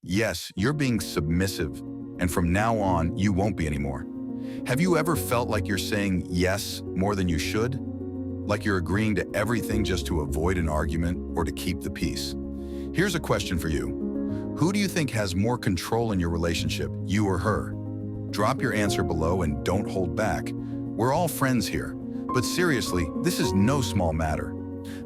Yes, you're being submissive, and from now on, you won't be anymore. Have you ever felt like you're saying yes more than you should? Like you're agreeing to everything just to avoid an argument or to keep the peace? Here's a question for you. Who do you think has more control in your relationship, you or her? Drop your answer below and don't hold back. We're all friends here. But seriously, this is no small matter.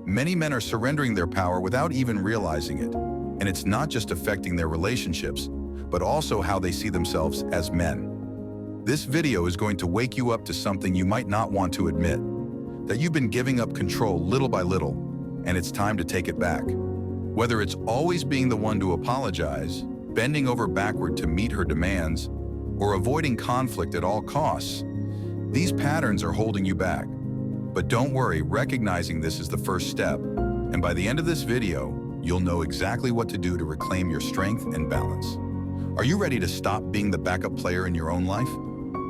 Many men are surrendering their power without even realizing it. And it's not just affecting their relationships, but also how they see themselves as men. This video is going to wake you up to something you might not want to admit, that you've been giving up control little by little, and it's time to take it back. Whether it's always being the one to apologize, bending over backward to meet her demands, or avoiding conflict at all costs, these patterns are holding you back. But don't worry, recognizing this is the first step, and by the end of this video, you'll know exactly what to do to reclaim your strength and balance. Are you ready to stop being the backup player in your own life?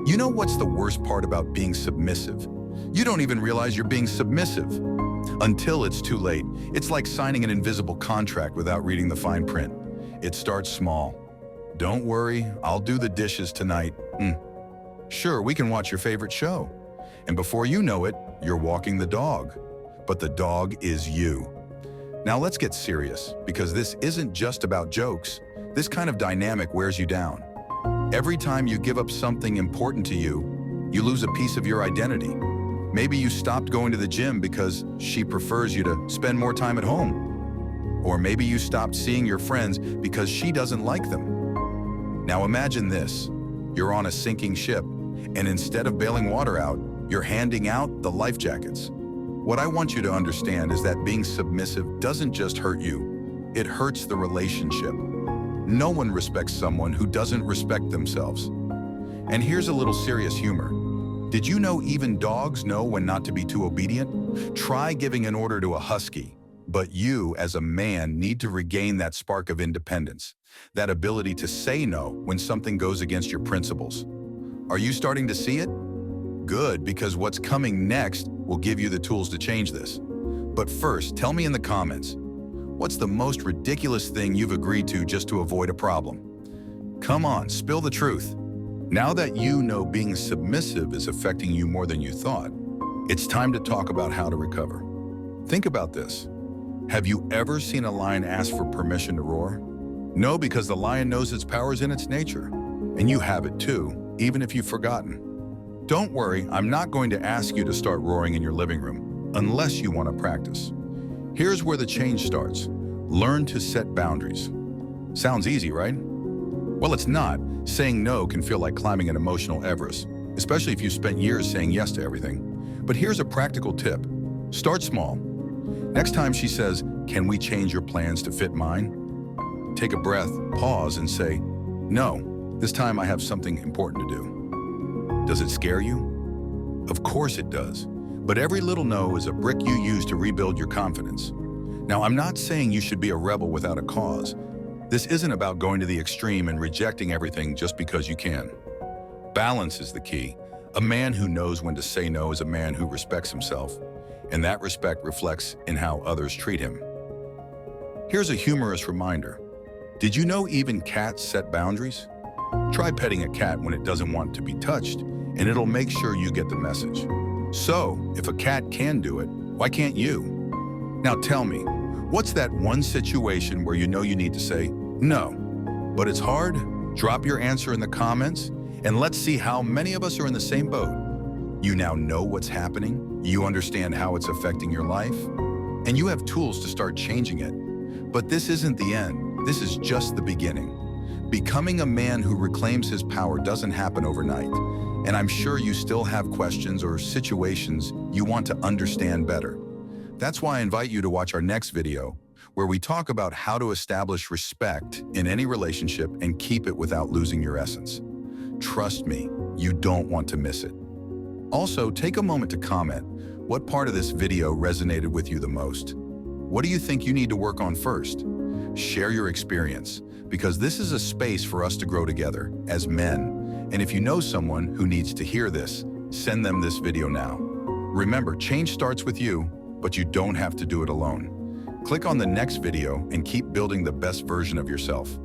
You know what's the worst part about being submissive? You don't even realize you're being submissive until it's too late. It's like signing an invisible contract without reading the fine print. It starts small. Don't worry, I'll do the dishes tonight. Sure, we can watch your favorite show. And before you know it, you're walking the dog. But the dog is you. Now let's get serious, because this isn't just about jokes. This kind of dynamic wears you down. Every time you give up something important to you, you lose a piece of your identity. Maybe you stopped going to the gym because she prefers you to spend more time at home. Or maybe you stopped seeing your friends because she doesn't like them. Now imagine this. You're on a sinking ship, and instead of bailing water out, you're handing out the life jackets. What I want you to understand is that being submissive doesn't just hurt you, it hurts the relationship. No one respects someone who doesn't respect themselves. And here's a little serious humor. Did you know even dogs know when not to be too obedient? Try giving an order to a husky, but you, as a man, need to regain that spark of independence, that ability to say no when something goes against your principles. Are you starting to see it? Good, because what's coming next will give you the tools to change this. But first, tell me in the comments, what's the most ridiculous thing you've agreed to just to avoid a problem? Come on, spill the truth. Now that you know being submissive is affecting you more than you thought, it's time to talk about how to recover. Think about this. Have you ever seen a lion ask for permission to roar? No, because the lion knows its power is in its nature. And you have it too, even if you've forgotten. Don't worry, I'm not going to ask you to start roaring in your living room, unless you want to practice. Here's where the change starts. Learn to set boundaries. Sounds easy, right? Well, it's not. Saying no can feel like climbing an emotional Everest, especially if you spent years saying yes to everything. But here's a practical tip. Start small. Next time she says, "Can we change your plans to fit mine?" Take a breath, pause, and say, "No, this time I have something important to do." Does it scare you? Of course it does. But every little no is a brick you use to rebuild your confidence. Now, I'm not saying you should be a rebel without a cause. This isn't about going to the extreme and rejecting everything just because you can. Balance is the key. A man who knows when to say no is a man who respects himself, and that respect reflects in how others treat him. Here's a humorous reminder. Did you know even cats set boundaries? Try petting a cat when it doesn't want to be touched, and it'll make sure you get the message. So, if a cat can do it, why can't you? Now tell me, what's that one situation where you know you need to say no, but it's hard? Drop your answer in the comments, and let's see how many of us are in the same boat. You now know what's happening, you understand how it's affecting your life, and you have tools to start changing it. But this isn't the end, this is just the beginning. Becoming a man who reclaims his power doesn't happen overnight, and I'm sure you still have questions or situations you want to understand better. That's why I invite you to watch our next video, where we talk about how to establish respect in any relationship and keep it without losing your essence. Trust me, you don't want to miss it. Also, take a moment to comment, what part of this video resonated with you the most? What do you think you need to work on first? Share your experience, because this is a space for us to grow together as men. And if you know someone who needs to hear this, send them this video now. Remember, change starts with you, but you don't have to do it alone. Click on the next video and keep building the best version of yourself.